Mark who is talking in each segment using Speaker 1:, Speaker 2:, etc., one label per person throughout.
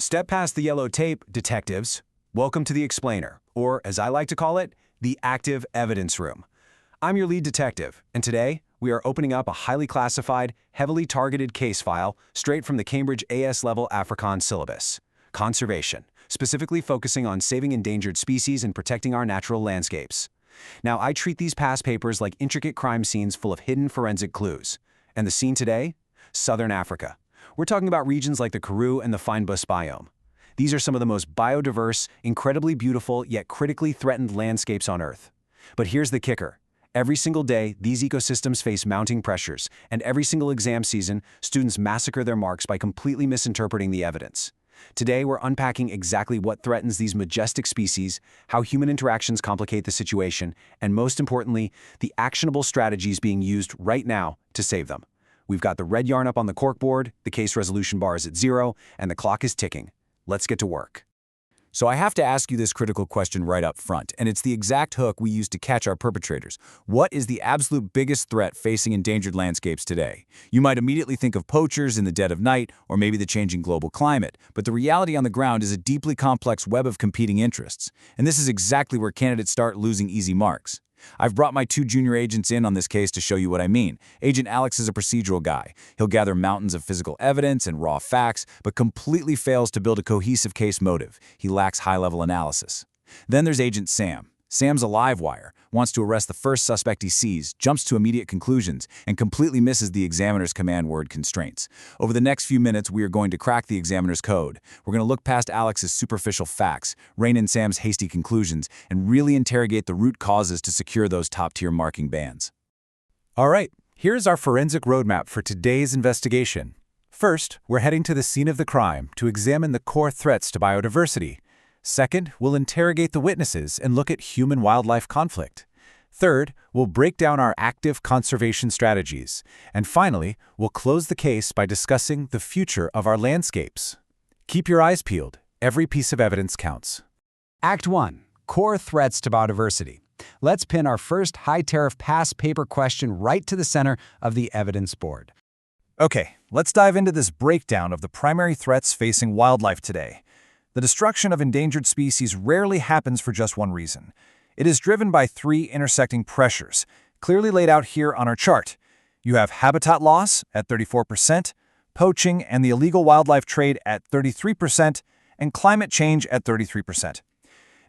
Speaker 1: Step past the yellow tape, detectives. Welcome to the explainer, or as I like to call it, the active evidence room. I'm your lead detective, and today we are opening up a highly classified, heavily targeted case file straight from the Cambridge AS-level Afrikaans syllabus. Conservation, specifically focusing on saving endangered species and protecting our natural landscapes. Now, I treat these past papers like intricate crime scenes full of hidden forensic clues. And the scene today? Southern Africa. We're talking about regions like the Karoo and the Fynbos biome. These are some of the most biodiverse, incredibly beautiful, yet critically threatened landscapes on Earth. But here's the kicker. Every single day, these ecosystems face mounting pressures, and every single exam season, students massacre their marks by completely misinterpreting the evidence. Today, we're unpacking exactly what threatens these majestic species, how human interactions complicate the situation, and most importantly, the actionable strategies being used right now to save them. We've got the red yarn up on the corkboard, the case resolution bar is at 0, and the clock is ticking. Let's get to work. So I have to ask you this critical question right up front, and it's the exact hook we use to catch our perpetrators. What is the absolute biggest threat facing endangered landscapes today? You might immediately think of poachers in the dead of night, or maybe the changing global climate, but the reality on the ground is a deeply complex web of competing interests. And this is exactly where candidates start losing easy marks. I've brought my 2 junior agents in on this case to show you what I mean. Agent Alex is a procedural guy. He'll gather mountains of physical evidence and raw facts, but completely fails to build a cohesive case motive. He lacks high-level analysis. Then there's Agent Sam. Sam's a live wire, wants to arrest the first suspect he sees, jumps to immediate conclusions, and completely misses the examiner's command word constraints. Over the next few minutes, we are going to crack the examiner's code. We're going to look past Alex's superficial facts, rein in Sam's hasty conclusions, and really interrogate the root causes to secure those top-tier marking bands.
Speaker 2: All right, here's our forensic roadmap for today's investigation. First, we're heading to the scene of the crime to examine the core threats to biodiversity. Second, we'll interrogate the witnesses and look at human-wildlife conflict. Third, we'll break down our active conservation strategies. And finally, we'll close the case by discussing the future of our landscapes. Keep your eyes peeled. Every piece of evidence counts.
Speaker 3: Act 1. Core threats to biodiversity. Let's pin our first high-tariff past paper question right to the center of the evidence board.
Speaker 2: Okay, let's dive into this breakdown of the primary threats facing wildlife today. The destruction of endangered species rarely happens for just one reason. It is driven by 3 intersecting pressures, clearly laid out here on our chart. You have habitat loss at 34%, poaching and the illegal wildlife trade at 33%, and climate change at 33%.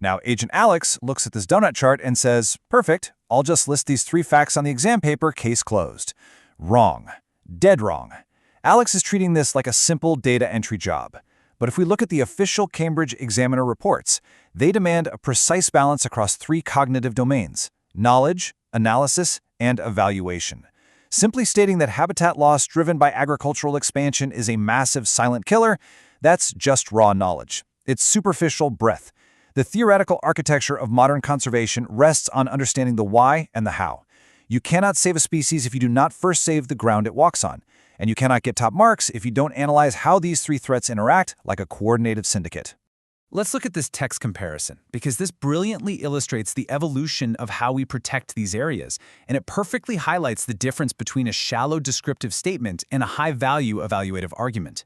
Speaker 2: Now, Agent Alex looks at this donut chart and says, "Perfect, I'll just list these 3 facts on the exam paper, case closed." Wrong. Dead wrong. Alex is treating this like a simple data entry job. But if we look at the official Cambridge Examiner reports, they demand a precise balance across 3 cognitive domains: knowledge, analysis, and evaluation. Simply stating that habitat loss driven by agricultural expansion is a massive silent killer, that's just raw knowledge. It's superficial breadth. The theoretical architecture of modern conservation rests on understanding the why and the how. You cannot save a species if you do not first save the ground it walks on. And you cannot get top marks if you don't analyze how these 3 threats interact like a coordinated syndicate.
Speaker 4: Let's look at this text comparison, because this brilliantly illustrates the evolution of how we protect these areas, and it perfectly highlights the difference between a shallow descriptive statement and a high-value evaluative argument.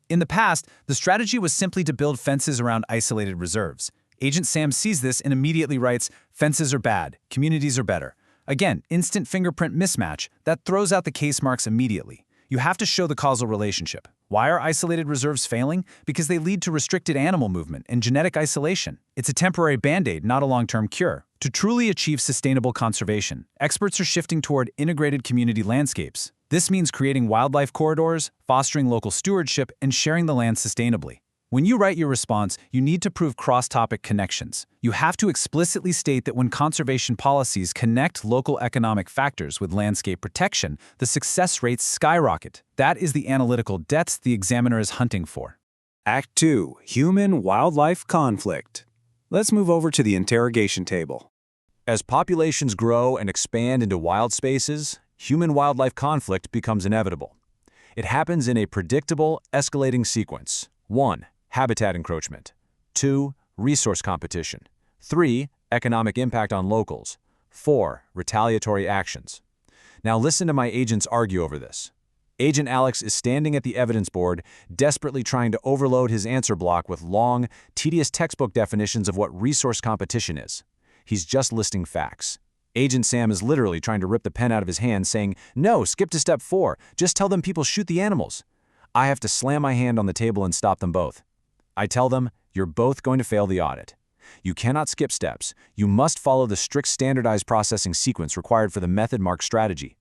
Speaker 4: In the past, the strategy was simply to build fences around isolated reserves. Agent Sam sees this and immediately writes, "Fences are bad, communities are better." Again, instant fingerprint mismatch that throws out the case marks immediately. You have to show the causal relationship. Why are isolated reserves failing? Because they lead to restricted animal movement and genetic isolation. It's a temporary band-aid, not a long-term cure. To truly achieve sustainable conservation, experts are shifting toward integrated community landscapes. This means creating wildlife corridors, fostering local stewardship, and sharing the land sustainably. When you write your response, you need to prove cross-topic connections. You have to explicitly state that when conservation policies connect local economic factors with landscape protection, the success rates skyrocket. That is the analytical depth the examiner is hunting for.
Speaker 1: Act 2. Human-wildlife conflict. Let's move over to the interrogation table. As populations grow and expand into wild spaces, human-wildlife conflict becomes inevitable. It happens in a predictable, escalating sequence. 1. Habitat encroachment. 2. Resource competition. 3. Economic impact on locals. 4. Retaliatory actions. Now listen to my agents argue over this. Agent Alex is standing at the evidence board, desperately trying to overload his answer block with long, tedious textbook definitions of what resource competition is. He's just listing facts. Agent Sam is literally trying to rip the pen out of his hand, saying, "No, skip to step 4. Just tell them people shoot the animals." I have to slam my hand on the table and stop them both. I tell them, "You're both going to fail the audit. You cannot skip steps. You must follow the strict standardized processing sequence required for the method mark strategy.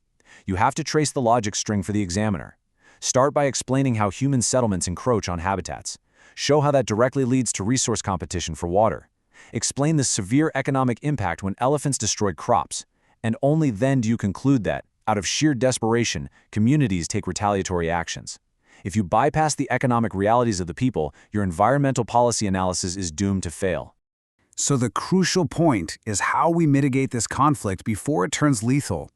Speaker 1: You have to trace the logic string for the examiner. Start by explaining how human settlements encroach on habitats. Show how that directly leads to resource competition for water. Explain the severe economic impact when elephants destroyed crops. And only then do you conclude that, out of sheer desperation, communities take retaliatory actions. If you bypass the economic realities of the people, your environmental policy analysis is doomed to fail."
Speaker 2: So the crucial point is how we mitigate this conflict before it turns lethal.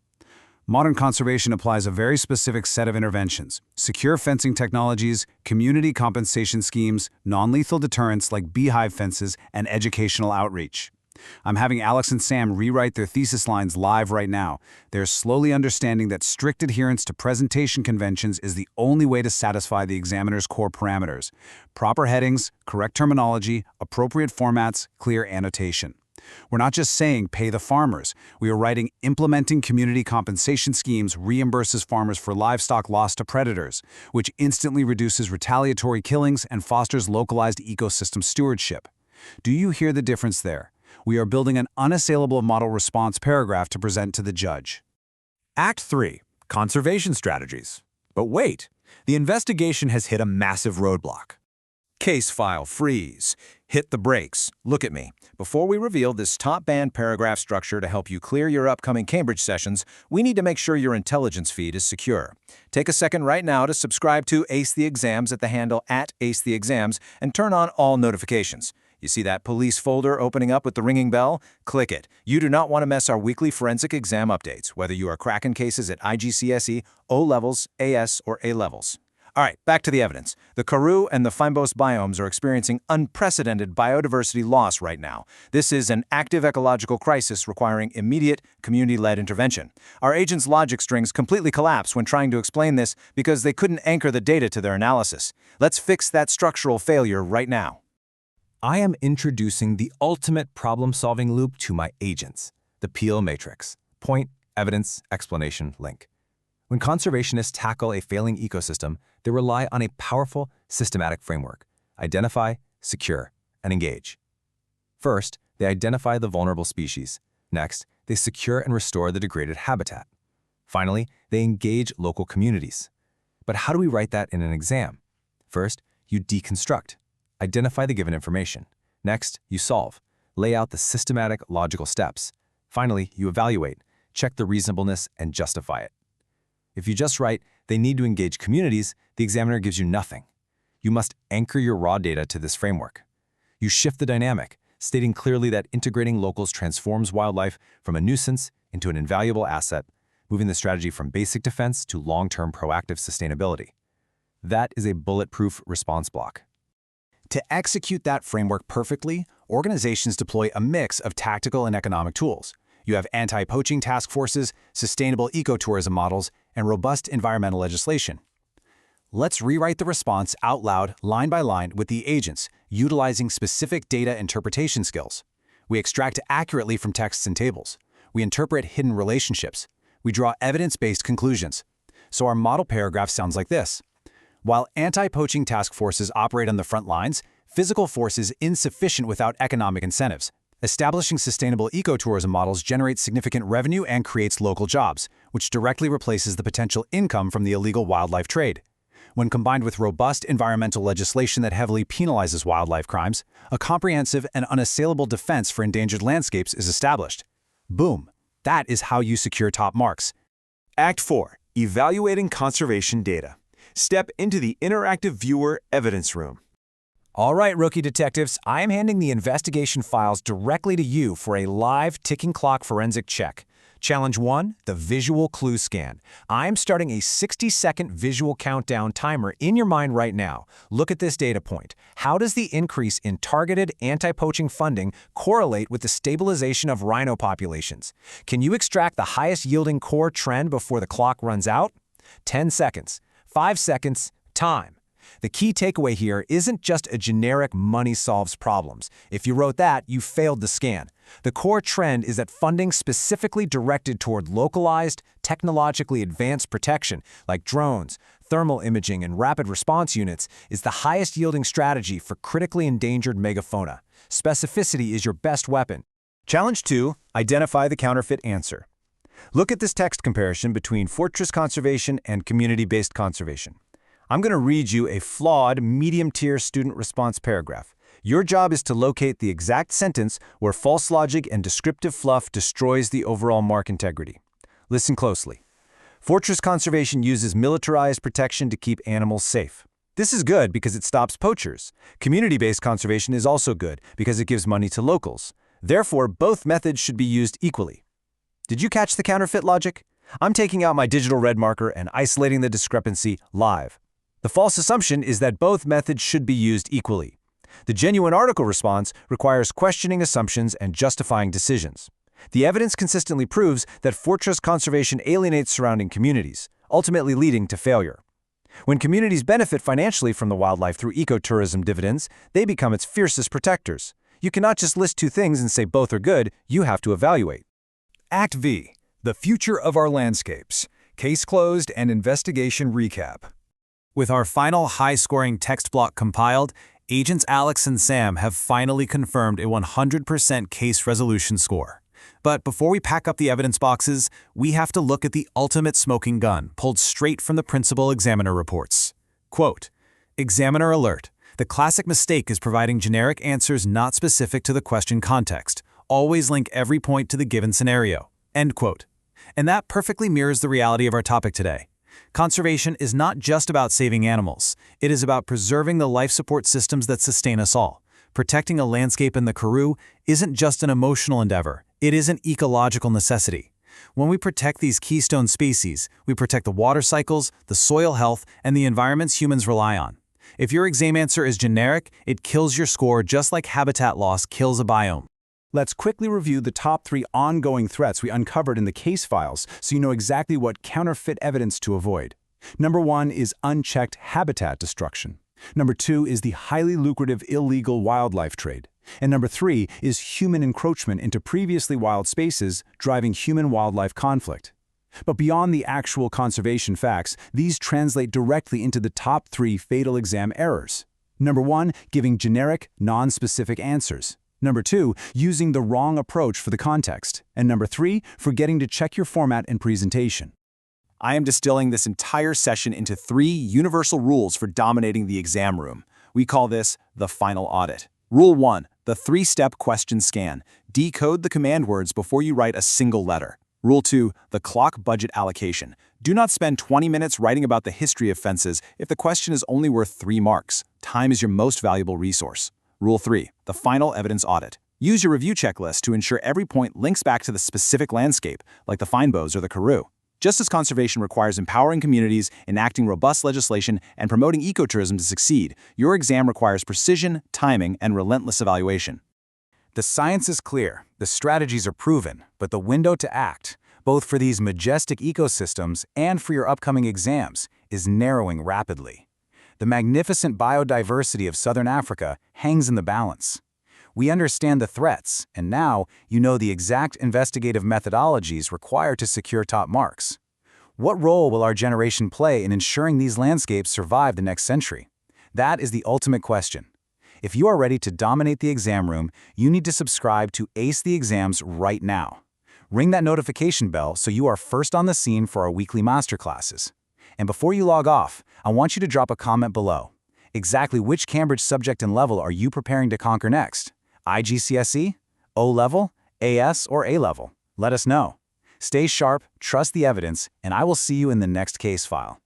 Speaker 2: Modern conservation applies a very specific set of interventions: secure fencing technologies, community compensation schemes, non-lethal deterrents like beehive fences, and educational outreach. I'm having Alex and Sam rewrite their thesis lines live right now. They're slowly understanding that strict adherence to presentation conventions is the only way to satisfy the examiner's core parameters: proper headings, correct terminology, appropriate formats, clear annotation. We're not just saying pay the farmers. We are writing implementing community compensation schemes reimburses farmers for livestock lost to predators, which instantly reduces retaliatory killings and fosters localized ecosystem stewardship. Do you hear the difference there? We are building an unassailable model response paragraph to present to the judge.
Speaker 5: Act 3. Conservation Strategies. But wait, the investigation has hit a massive roadblock. Case file freeze. Hit the brakes. Look at me. Before we reveal this top-band paragraph structure to help you clear your upcoming Cambridge sessions, we need to make sure your intelligence feed is secure. Take a second right now to subscribe to Ace the Exams at the handle @AceTheExams and turn on all notifications. You see that police folder opening up with the ringing bell? Click it. You do not want to miss our weekly forensic exam updates, whether you are cracking cases at IGCSE, O-levels, AS, or A-levels. All right, back to the evidence. The Karoo and the Fynbos biomes are experiencing unprecedented biodiversity loss right now. This is an active ecological crisis requiring immediate, community-led intervention. Our agents' logic strings completely collapse when trying to explain this because they couldn't anchor the data to their analysis. Let's fix that structural failure right now. I am introducing the ultimate problem-solving loop to my agents, the Peel Matrix. Point, evidence, explanation, link. When conservationists tackle a failing ecosystem, they rely on a powerful, systematic framework: identify, secure, and engage. First, they identify the vulnerable species. Next, they secure and restore the degraded habitat. Finally, they engage local communities. But how do we write that in an exam? First, you deconstruct. Identify the given information. Next, you solve. Lay out the systematic, logical steps. Finally, you evaluate. Check the reasonableness and justify it. If you just write, "They need to engage communities," the examiner gives you nothing. You must anchor your raw data to this framework. You shift the dynamic, stating clearly that integrating locals transforms wildlife from a nuisance into an invaluable asset, moving the strategy from basic defense to long-term proactive sustainability. That is a bulletproof response block.
Speaker 1: To execute that framework perfectly, organizations deploy a mix of tactical and economic tools. You have anti-poaching task forces, sustainable ecotourism models, and robust environmental legislation. Let's rewrite the response out loud, line by line, with the agents, utilizing specific data interpretation skills. We extract accurately from texts and tables. We interpret hidden relationships. We draw evidence-based conclusions. So our model paragraph sounds like this. While anti-poaching task forces operate on the front lines, physical force is insufficient without economic incentives. Establishing sustainable ecotourism models generates significant revenue and creates local jobs, which directly replaces the potential income from the illegal wildlife trade. When combined with robust environmental legislation that heavily penalizes wildlife crimes, a comprehensive and unassailable defense for endangered landscapes is established. Boom! That is how you secure top marks.
Speaker 5: Act 4. Evaluating conservation data. Step into the interactive viewer evidence room.
Speaker 1: All right, rookie detectives, I am handing the investigation files directly to you for a live ticking clock forensic check. Challenge 1, the visual clue scan. I'm starting a 60-second visual countdown timer in your mind right now. Look at this data point. How does the increase in targeted anti-poaching funding correlate with the stabilization of rhino populations? Can you extract the highest yielding core trend before the clock runs out? 10 seconds.
Speaker 2: 5 seconds, time. The key takeaway here isn't just a generic money solves problems. If you wrote that, you failed the scan. The core trend is that funding specifically directed toward localized, technologically advanced protection, like drones, thermal imaging, and rapid response units, is the highest yielding strategy for critically endangered megafauna. Specificity is your best weapon. Challenge 2, identify the counterfeit answer. Look at this text comparison between fortress conservation and community-based conservation. I'm going to read you a flawed, medium-tier student response paragraph. Your job is to locate the exact sentence where false logic and descriptive fluff destroys the overall mark integrity. Listen closely. Fortress conservation uses militarized protection to keep animals safe. This is good because it stops poachers. Community-based conservation is also good because it gives money to locals. Therefore, both methods should be used equally. Did you catch the counterfeit logic? I'm taking out my digital red marker and isolating the discrepancy live. The false assumption is that both methods should be used equally. The genuine article response requires questioning assumptions and justifying decisions. The evidence consistently proves that fortress conservation alienates surrounding communities, ultimately leading to failure. When communities benefit financially from the wildlife through ecotourism dividends, they become its fiercest protectors. You cannot just list two things and say both are good, you have to evaluate.
Speaker 3: Act V, the future of our landscapes. Case closed and investigation recap.
Speaker 4: With our final high-scoring text block compiled, Agents Alex and Sam have finally confirmed a 100% case resolution score. But before we pack up the evidence boxes, we have to look at the ultimate smoking gun pulled straight from the principal examiner reports. Quote, "Examiner alert. The classic mistake is providing generic answers not specific to the question context. Always link every point to the given scenario." End quote. And that perfectly mirrors the reality of our topic today. Conservation is not just about saving animals. It is about preserving the life support systems that sustain us all. Protecting a landscape in the Karoo isn't just an emotional endeavor. It is an ecological necessity. When we protect these keystone species, we protect the water cycles, the soil health, and the environments humans rely on. If your exam answer is generic, it kills your score just like habitat loss kills a biome.
Speaker 1: Let's quickly review the top 3 ongoing threats we uncovered in the case files so you know exactly what counterfeit evidence to avoid. Number 1 is unchecked habitat destruction. Number 2 is the highly lucrative illegal wildlife trade. And number 3 is human encroachment into previously wild spaces, driving human-wildlife conflict. But beyond the actual conservation facts, these translate directly into the top 3 fatal exam errors. Number 1, giving generic, non-specific answers. Number 2, using the wrong approach for the context. And number 3, forgetting to check your format and presentation.
Speaker 2: I am distilling this entire session into 3 universal rules for dominating the exam room. We call this the final audit. Rule 1, the 3-step question scan. Decode the command words before you write a single letter. Rule 2, the clock budget allocation. Do not spend 20 minutes writing about the history of fences if the question is only worth 3 marks. Time is your most valuable resource. Rule 3, the final evidence audit. Use your review checklist to ensure every point links back to the specific landscape, like the fynbos or the Karoo. Just as conservation requires empowering communities, enacting robust legislation, and promoting ecotourism to succeed, your exam requires precision, timing, and relentless evaluation.
Speaker 3: The science is clear, the strategies are proven, but the window to act, both for these majestic ecosystems and for your upcoming exams, is narrowing rapidly. The magnificent biodiversity of Southern Africa hangs in the balance. We understand the threats, and now you know the exact investigative methodologies required to secure top marks. What role will our generation play in ensuring these landscapes survive the next century? That is the ultimate question. If you are ready to dominate the exam room, you need to subscribe to Ace the Exams right now. Ring that notification bell so you are first on the scene for our weekly masterclasses. And before you log off, I want you to drop a comment below. Exactly which Cambridge subject and level are you preparing to conquer next? IGCSE, O-Level, AS, or A-Level? Let us know. Stay sharp, trust the evidence, and I will see you in the next case file.